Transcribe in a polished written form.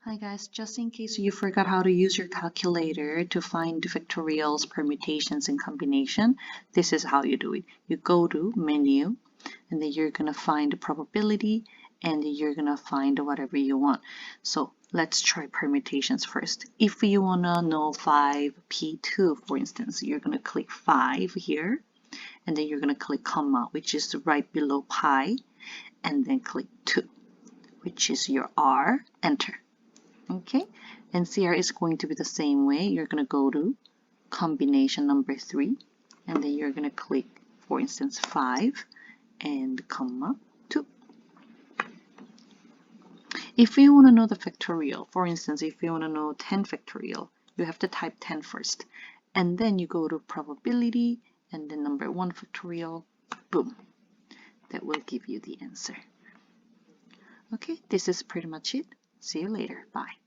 Hi guys, just in case you forgot how to use your calculator to find factorials, permutations, and combination, this is how you do it. You go to menu, and then you're going to find the probability, and then you're going to find whatever you want. So let's try permutations first. If you want to know 5p2, for instance, you're going to click 5 here, and then you're going to click comma, which is right below pi, and then click 2, which is your r, enter. Okay, and CR is going to be the same way. You're going to go to combination number 3, and then you're going to click, for instance, 5 and comma 2. If you want to know the factorial, for instance, if you want to know 10 factorial, you have to type 10 first, and then you go to probability, and then number 1 factorial, boom. That will give you the answer. Okay, this is pretty much it. See you later. Bye.